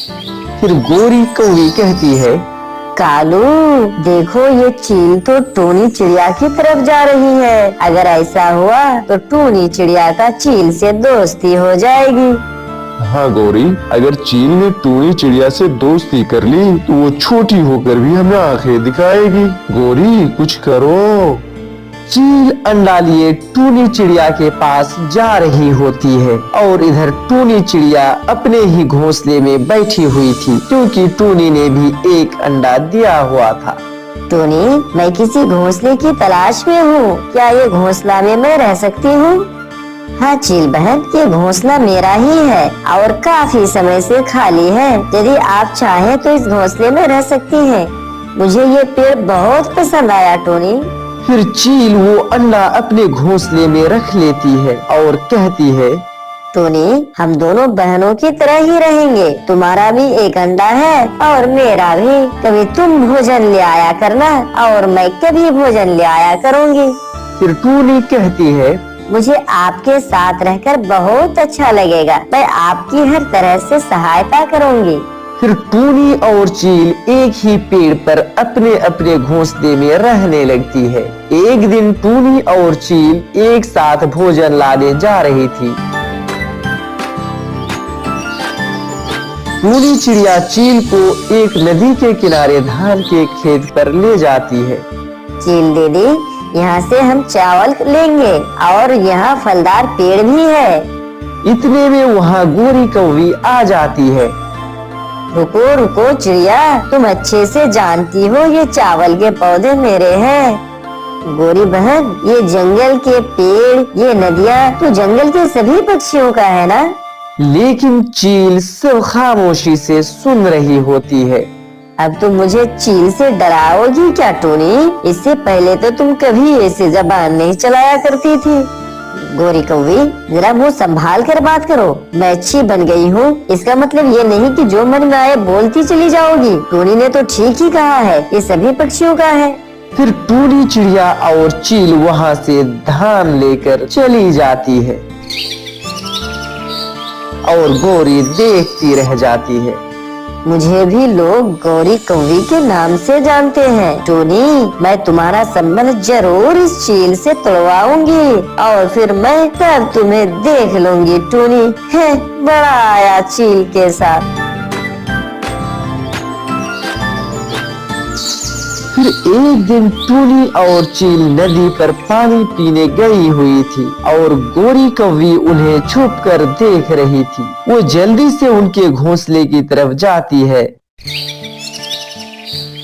फिर गोरी कौवी कहती है, कालू देखो, ये चील तो टूनी चिड़िया की तरफ जा रही है। अगर ऐसा हुआ तो टूनी चिड़िया का चील से दोस्ती हो जाएगी। हाँ गौरी, अगर चील ने टूनी चिड़िया से दोस्ती कर ली तो वो छोटी होकर भी हमें आंखें दिखाएगी। गौरी कुछ करो। चील अंडा लिए टूनी चिड़िया के पास जा रही होती है और इधर टूनी चिड़िया अपने ही घोंसले में बैठी हुई थी, क्योंकि टूनी ने भी एक अंडा दिया हुआ था। टूनी, मैं किसी घोंसले की तलाश में हूँ। क्या ये घोंसला में मैं रह सकती हूँ? हाँ चील बहन, ये घोंसला मेरा ही है और काफी समय से खाली है। यदि आप चाहें तो इस घोंसले में रह सकती हैं। मुझे ये पेड़ बहुत पसंद आया टूनी। फिर चील वो अंडा अपने घोंसले में रख लेती है और कहती है, टूनी, हम दोनों बहनों की तरह ही रहेंगे। तुम्हारा भी एक अंडा है और मेरा भी। कभी तुम भोजन ले आया करना और मैं कभी भोजन ले आया करूँगी। फिर टूनी कहती है, मुझे आपके साथ रहकर बहुत अच्छा लगेगा। मैं आपकी हर तरह से सहायता करूँगी। फिर टूनी और चील एक ही पेड़ पर अपने अपने घोंसले में रहने लगती है। एक दिन टूनी और चील एक साथ भोजन लाने जा रही थी। टूनी चिड़िया चील को एक नदी के किनारे धान के खेत पर ले जाती है। चील दीदी, यहाँ से हम चावल लेंगे और यहाँ फलदार पेड़ भी है। इतने में वहाँ गोरी कौवी आ जाती है। रुको रुको चिड़िया, तुम अच्छे से जानती हो ये चावल के पौधे मेरे हैं। गोरी बहन, ये जंगल के पेड़, ये नदियाँ तो जंगल के सभी पक्षियों का है ना? लेकिन चील सब खामोशी से सुन रही होती है। अब तुम मुझे चील से डराओगी क्या टूनी? इससे पहले तो तुम कभी ऐसे जबान नहीं चलाया करती थी। गोरी कौवी, जरा मुंह संभाल कर बात करो। मैं अच्छी बन गई हूँ, इसका मतलब ये नहीं कि जो मन में आए बोलती चली जाओगी। टूनी ने तो ठीक ही कहा है, ये सभी पक्षियों का है। फिर टूनी चिड़िया और चील वहाँ से धान लेकर चली जाती है और गोरी देखती रह जाती है। मुझे भी लोग गौरी कौवी के नाम से जानते हैं। टूनी, मैं तुम्हारा संबंध जरूर इस चील से तोड़वाऊंगी और फिर मैं तब तुम्हें देख लूंगी। टूनी है बड़ा आया चील के साथ। फिर एक दिन टूनी और चील नदी पर पानी पीने गई हुई थी और गोरी कौवी उन्हें छुपकर देख रही थी। वो जल्दी से उनके घोंसले की तरफ जाती है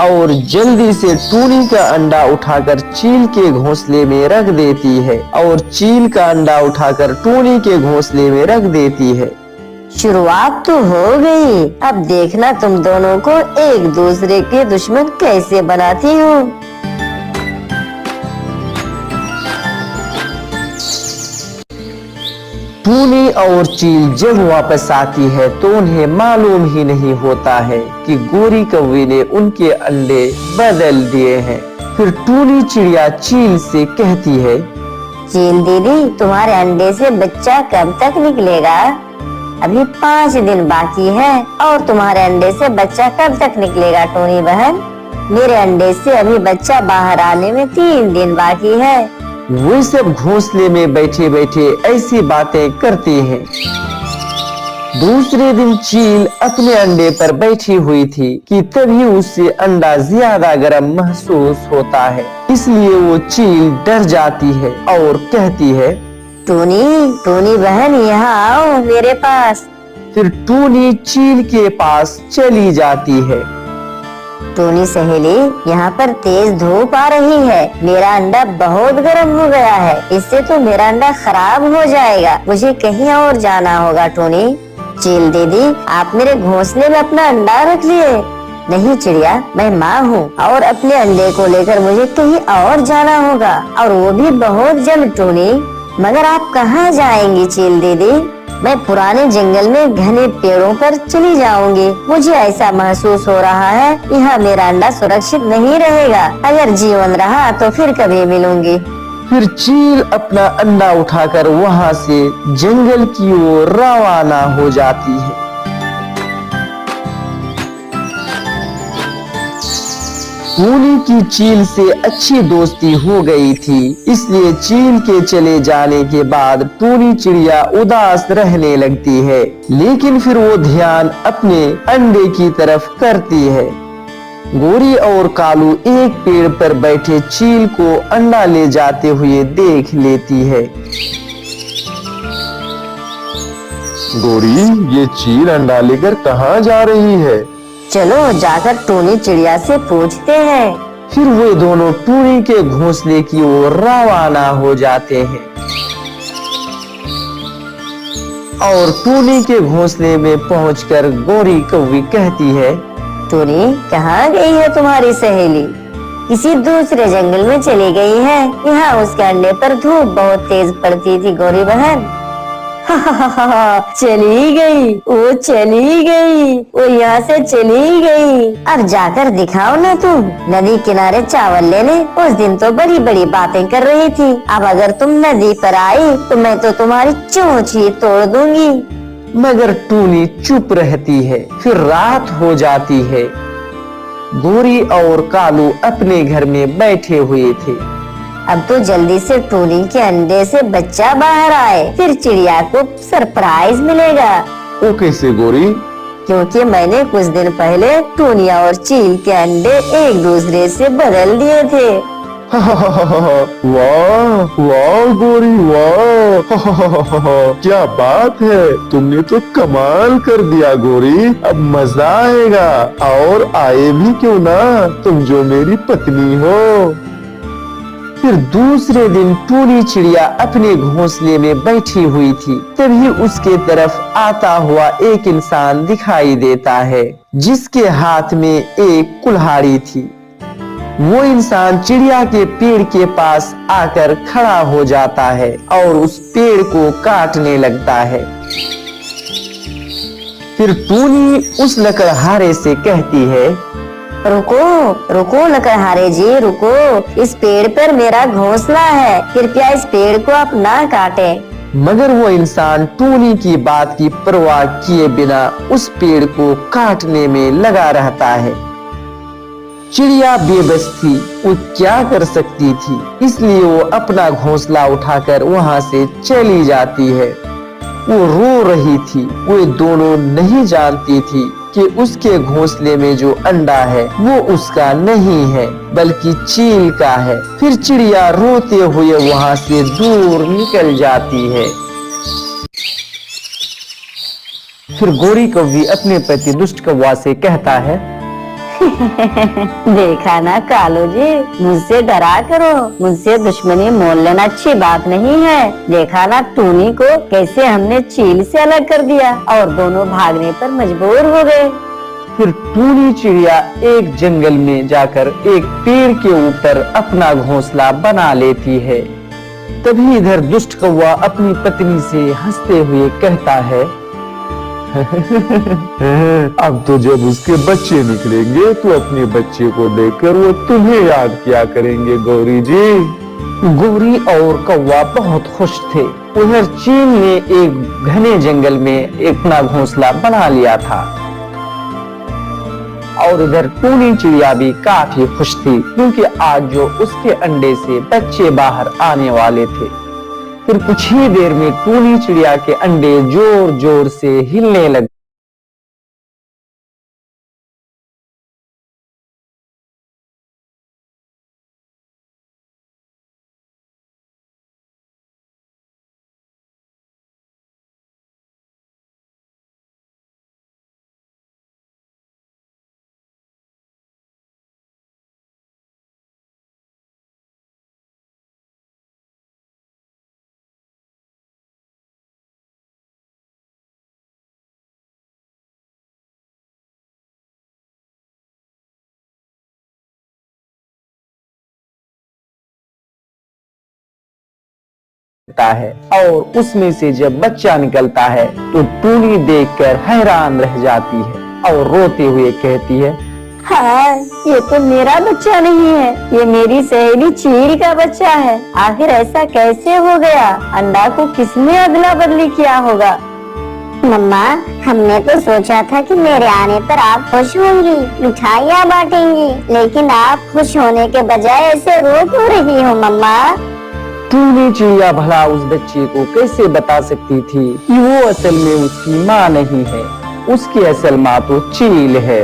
और जल्दी से टूनी का अंडा उठाकर चील के घोंसले में रख देती है और चील का अंडा उठाकर टूनी के घोंसले में रख देती है। शुरुआत तो हो गई, अब देखना तुम दोनों को एक दूसरे के दुश्मन कैसे बनाती हूँ। टूनी और चील जब वापस आती है तो उन्हें मालूम ही नहीं होता है कि गोरी कौवी ने उनके अंडे बदल दिए हैं। फिर टूनी चिड़िया चील से कहती है, चील दीदी, तुम्हारे अंडे से बच्चा कब तक निकलेगा? अभी 5 दिन बाकी है और तुम्हारे अंडे से बच्चा कब तक निकलेगा टूनी बहन? मेरे अंडे से अभी बच्चा बाहर आने में 3 दिन बाकी है। वे सब घोंसले में बैठे बैठे ऐसी बातें करते हैं। दूसरे दिन चील अपने अंडे पर बैठी हुई थी कि तभी उससे अंडा ज्यादा गर्म महसूस होता है, इसलिए वो चील डर जाती है और कहती है, टूनी बहन, यहाँ आओ मेरे पास। फिर टूनी चील के पास चली जाती है। टूनी सहेली, यहाँ पर तेज धूप आ रही है। मेरा अंडा बहुत गर्म हो गया है, इससे तो मेरा अंडा खराब हो जाएगा। मुझे कहीं और जाना होगा। टूनी, चील दीदी, आप मेरे घोंसले में अपना अंडा रख लिए। नहीं चिड़िया, मैं माँ हूँ और अपने अंडे को लेकर मुझे कहीं और जाना होगा और वो भी बहुत जल्द। टूनी, मगर आप कहाँ जाएंगी चील दीदी? मैं पुराने जंगल में घने पेड़ों पर चली जाऊंगी। मुझे ऐसा महसूस हो रहा है यहाँ मेरा अंडा सुरक्षित नहीं रहेगा। अगर जीवन रहा तो फिर कभी मिलूंगी। फिर चील अपना अंडा उठाकर वहाँ से जंगल की ओर रवाना हो जाती है। टूनी की चील से अच्छी दोस्ती हो गई थी, इसलिए चील के चले जाने के बाद टूनी चिड़िया उदास रहने लगती है, लेकिन फिर वो ध्यान अपने अंडे की तरफ करती है। गोरी और कालू एक पेड़ पर बैठे चील को अंडा ले जाते हुए देख लेती है। गोरी, ये चील अंडा लेकर कहाँ जा रही है? चलो जाकर टूनी चिड़िया से पूछते हैं। फिर वे दोनों टूनी के घोंसले की ओर रवाना हो जाते हैं और टूनी के घोंसले में पहुंचकर गोरी कौवी कहती है, टूनी, कहाँ गई है तुम्हारी सहेली? किसी दूसरे जंगल में चली गई है। यहाँ उसके अंडे पर धूप बहुत तेज पड़ती थी गोरी बहन। चली गई, वो चली गई, वो यहाँ से चली गई। अब जाकर दिखाओ ना तुम नदी किनारे चावल लेने। उस दिन तो बड़ी बड़ी बातें कर रही थी। अब अगर तुम नदी पर आई तो मैं तो तुम्हारी चोंच ही तोड़ दूंगी। मगर टूनी चुप रहती है। फिर रात हो जाती है। गोरी और कालू अपने घर में बैठे हुए थे। अब तो जल्दी से टूनी के अंडे से बच्चा बाहर आए, फिर चिड़िया को सरप्राइज मिलेगा। वो कैसे गोरी? क्योंकि मैंने कुछ दिन पहले टूनिया और चील के अंडे एक दूसरे से बदल दिए थे। वाह वाह गोरी वाह! क्या बात है, तुमने तो कमाल कर दिया गोरी। अब मजा आएगा, और आए भी क्यों ना, तुम जो मेरी पत्नी हो। फिर दूसरे दिन टूनी चिड़िया अपने घोंसले में बैठी हुई थी। तभी उसके तरफ आता हुआ एक इंसान दिखाई देता है, जिसके हाथ में एक कुल्हाड़ी थी। वो इंसान चिड़िया के पेड़ के पास आकर खड़ा हो जाता है और उस पेड़ को काटने लगता है। फिर टूनी उस लकड़हारे से कहती है, रुको रुको लकड़हारे जी, रुको। इस पेड़ पर मेरा घोंसला है, कृपया इस पेड़ को आप ना काटे। मगर वो इंसान टूनी की बात की परवाह किए बिना उस पेड़ को काटने में लगा रहता है। चिड़िया बेबस थी, वो क्या कर सकती थी, इसलिए वो अपना घोंसला उठाकर वहाँ से चली जाती है। वो रो रही थी। वो दोनों नहीं जानती थी कि उसके घोंसले में जो अंडा है वो उसका नहीं है, बल्कि चील का है। फिर चिड़िया रोते हुए वहाँ से दूर निकल जाती है। फिर गोरी कौवी अपने पति दुष्ट कौवा से कहता है, देखा ना कालू जी, मुझसे डरा करो, मुझसे दुश्मनी मोल लेना अच्छी बात नहीं है। देखा ना टूनी को कैसे हमने चील से अलग कर दिया और दोनों भागने पर मजबूर हो गए। फिर टूनी चिड़िया एक जंगल में जाकर एक पेड़ के ऊपर अपना घोंसला बना लेती है। तभी इधर दुष्ट कौवा अपनी पत्नी से हंसते हुए कहता है, अब तो जब उसके बच्चे निकलेंगे तो अपने बच्चे को देखकर वो तुम्हें याद किया करेंगे गौरी जी। गोरी और कौवा बहुत खुश थे। उधर चील ने एक घने जंगल में अपना घोंसला बना लिया था और इधर टूनी चिड़िया भी काफी खुश थी, क्योंकि आज जो उसके अंडे से बच्चे बाहर आने वाले थे। फिर कुछ ही देर में टूनी चिड़िया के अंडे जोर जोर से हिलने लगे। है और उसमें से जब बच्चा निकलता है तो टूनी देखकर हैरान रह जाती है और रोते हुए कहती है, हाँ, ये तो मेरा बच्चा नहीं है, ये मेरी सहेली चील का बच्चा है। आखिर ऐसा कैसे हो गया? अंडा को किसने अदला बदली किया होगा? मम्मा, हमने तो सोचा था कि मेरे आने पर आप खुश होंगी, मिठाइयाँ बांटेंगी, लेकिन आप खुश होने के बजाय ऐसे रो क्यों रही हो मम्मा? टूनी चिड़िया भला उस बच्चे को कैसे बता सकती थी कि वो असल में उसकी माँ नहीं है, उसकी असल माँ तो चील है।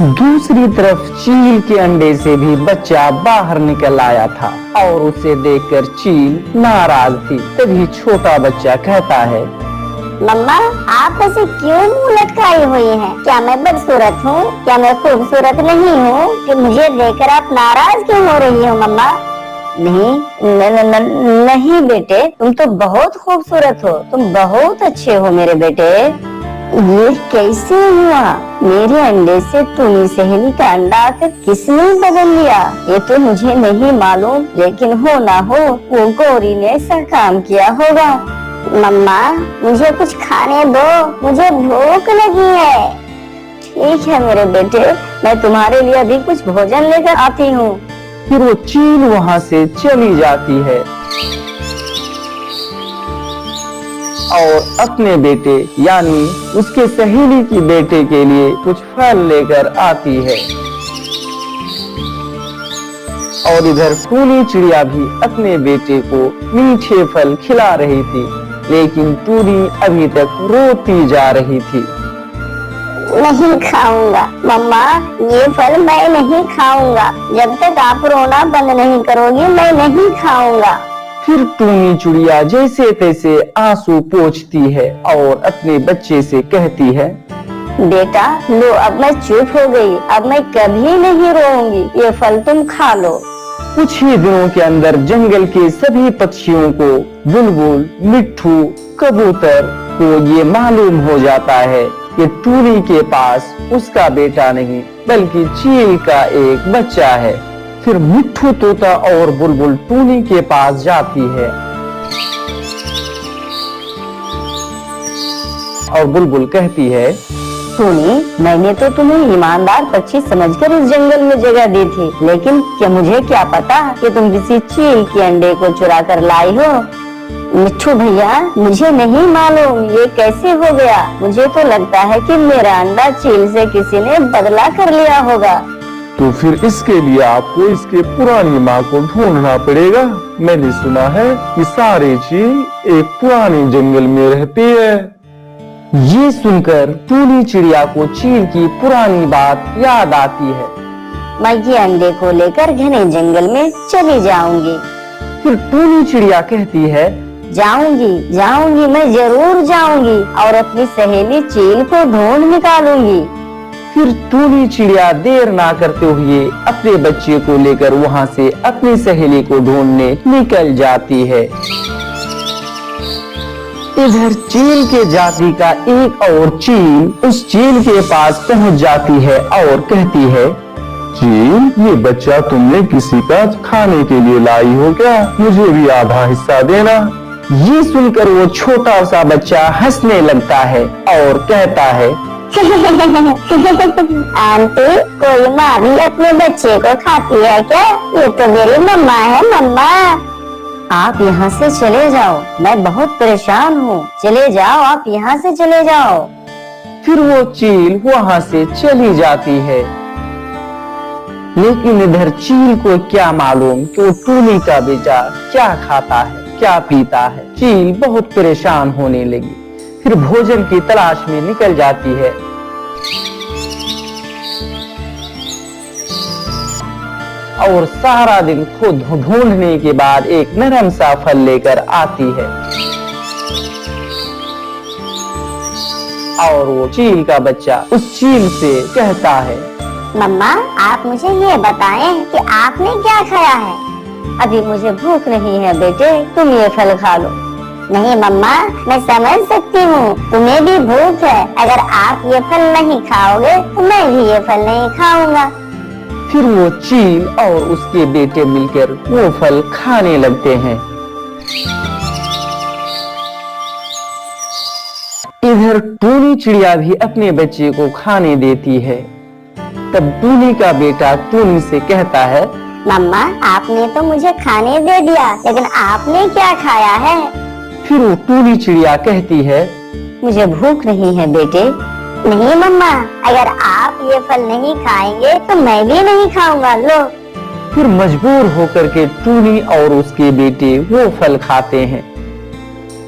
दूसरी तरफ चील के अंडे से भी बच्चा बाहर निकल आया था और उसे देखकर चील नाराज थी। तभी छोटा बच्चा कहता है, मम्मा, आप ऐसे क्यों मुंह लटकाई हुई हैं? क्या मैं बदसूरत हूँ? क्या मैं खूबसूरत नहीं हूँ कि मुझे देखकर आप नाराज क्यों हो रही हो मम्मा? नहीं, नहीं बेटे, तुम तो बहुत खूबसूरत हो, तुम बहुत अच्छे हो मेरे बेटे। ये कैसे हुआ? मेरे अंडे से टूनी सहेली का अंडा आकर किसने बदल लिया? ये तो मुझे नहीं मालूम, लेकिन हो ना हो वो गौरी ने ऐसा काम किया होगा। मम्मा, मुझे कुछ खाने दो, मुझे भूख लगी है। ठीक है मेरे बेटे, मैं तुम्हारे लिए अभी कुछ भोजन लेकर आती हूँ। फिर वो चील वहाँ से चली जाती है और अपने बेटे यानी उसके सहेली की बेटे के लिए कुछ फल लेकर आती है। और इधर टूनी चिड़िया भी अपने बेटे को मीठे फल खिला रही थी, लेकिन टूनी अभी तक रोती जा रही थी। नहीं खाऊंगा मम्मा, ये फल मैं नहीं खाऊंगा। जब तक आप रोना बंद नहीं करोगी मैं नहीं खाऊंगा। फिर टूनी चिड़िया जैसे तैसे आंसू पोंछती है और अपने बच्चे से कहती है, बेटा लो, अब मैं चुप हो गई, अब मैं कभी नहीं रोऊंगी, ये फल तुम खा लो। कुछ ही दिनों के अंदर जंगल के सभी पक्षियों को, बुलबुल, मिट्ठू, कबूतर को ये मालूम हो जाता है कि टूनी के पास उसका बेटा नहीं बल्कि चील का एक बच्चा है। फिर मिट्ठू, तोता और बुलबुल टूनी के पास जाती है और बुलबुल कहती है, टूनी, मैंने तो तुम्हें ईमानदार पक्षी समझकर इस जंगल में जगह दी थी, लेकिन क्या मुझे क्या पता कि तुम किसी चील के अंडे को चुरा कर लाई हो। मिट्ठू भैया, मुझे नहीं मालूम ये कैसे हो गया। मुझे तो लगता है कि मेरा अंडा चील से किसी ने बदला कर लिया होगा। तो फिर इसके लिए आपको इसके पुरानी माँ को ढूंढना पड़ेगा। मैंने सुना है कि सारे चील एक पुराने जंगल में रहते हैं। ये सुनकर टूनी चिड़िया को चील की पुरानी बात याद आती है। मैं ये अंडे को लेकर घने जंगल में चली जाऊंगी। फिर टूनी चिड़िया कहती है, जाऊंगी जाऊंगी, मैं जरूर जाऊंगी और अपनी सहेली चील को ढूंढ निकालूंगी। फिर टूनी चिड़िया देर ना करते हुए अपने बच्चे को लेकर वहाँ से अपनी सहेली को ढूंढने निकल जाती है। इधर चील के जाति का एक और चील उस चील के पास पहुँच जाती है और कहती है, चील, ये बच्चा तुमने किसी का खाने के लिए लाई हो क्या? मुझे भी आधा हिस्सा देना। ये सुनकर वो छोटा सा बच्चा हंसने लगता है और कहता है, आंटी, कोई माँ भी अपने बच्चे को खाती है क्या? ये तो मेरी मम्मा है मम्मा। आप यहाँ से चले जाओ, मैं बहुत परेशान हूँ। चले जाओ, आप यहाँ से चले जाओ। फिर वो चील वहाँ से चली जाती है। लेकिन इधर चील को क्या मालूम कि वो टूनी का बेटा क्या खाता है, क्या पीता है। चील बहुत परेशान होने लगी। फिर भोजन की तलाश में निकल जाती है और सारा दिन खुद ढूंढने के बाद एक नरम सा फल लेकर आती है और वो चील का बच्चा उस चील से कहता है, मम्मा, आप मुझे ये बताएं कि आपने क्या खाया है? अभी मुझे भूख नहीं है बेटे, तुम ये फल खा लो। नहीं मम्मा, मैं समझ सकती हूँ, तुम्हें भी भूख है। अगर आप ये फल नहीं खाओगे तो मैं भी ये फल नहीं खाऊंगा। फिर वो चील और उसके बेटे मिलकर वो फल खाने लगते हैं। इधर टूनी चिड़िया भी अपने बच्चे को खाने देती है। तब टूनी का बेटा टूनी से कहता है, मम्मा, आपने तो मुझे खाने दे दिया, लेकिन आपने क्या खाया है? फिर वो टूनी चिड़िया कहती है, मुझे भूख नहीं है बेटे। नहीं मम्मा, अगर आप ये फल नहीं खाएंगे तो मैं भी नहीं खाऊंगा। लो। फिर मजबूर होकर के टूनी और उसके बेटे वो फल खाते हैं।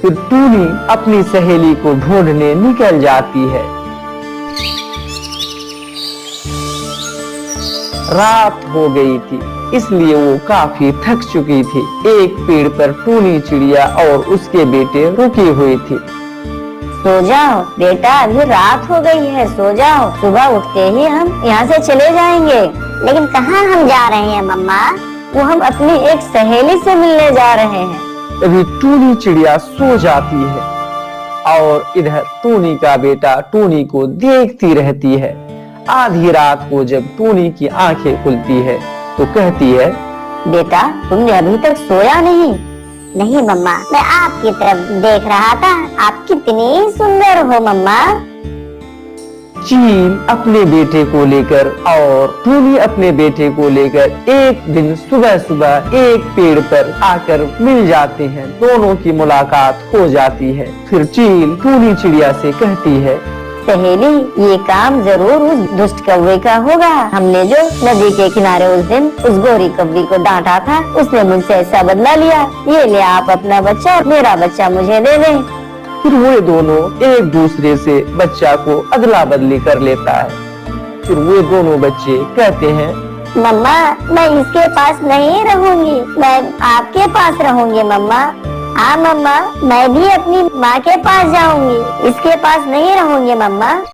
फिर टूनी अपनी सहेली को ढूंढने निकल जाती है। रात हो गई थी, इसलिए वो काफी थक चुकी थी। एक पेड़ पर टूनी चिड़िया और उसके बेटे रुके हुए थे। सो जाओ बेटा, अभी रात हो गई है, सो जाओ। सुबह उठते ही हम यहाँ से चले जाएंगे। लेकिन कहाँ हम जा रहे हैं मम्मा? वो हम अपनी एक सहेली से मिलने जा रहे हैं। तभी टूनी चिड़िया सो जाती है और इधर टूनी का बेटा टूनी को देखती रहती है। आधी रात को जब टूनी की आंखें खुलती है तो कहती है, बेटा तुमने अभी तक सोया नहीं? नहीं मम्मा, मैं आपकी तरफ देख रहा था। आप कितनी सुंदर हो मम्मा। चील अपने बेटे को लेकर और टूनी अपने बेटे को लेकर एक दिन सुबह सुबह एक पेड़ पर आकर मिल जाते हैं। दोनों की मुलाकात हो जाती है। फिर चील टूनी चिड़िया से कहती है, सहेली, ये काम जरूर उस दुष्ट कौवे का होगा। हमने जो नदी के किनारे उस दिन उस गोरी कौवी को डांटा था, उसने मुझसे ऐसा बदला लिया। ये ले आप अपना बच्चा, मेरा बच्चा मुझे दे दे। फिर वो दोनों एक दूसरे से बच्चा को अदला बदली कर लेता है। फिर वो दोनों बच्चे कहते हैं, मम्मा मैं इसके पास नहीं रहूंगी, मैं आपके पास रहूंगी मम्मा। हाँ मम्मा, मैं भी अपनी माँ के पास जाऊंगी, इसके पास नहीं रहूंगी मम्मा।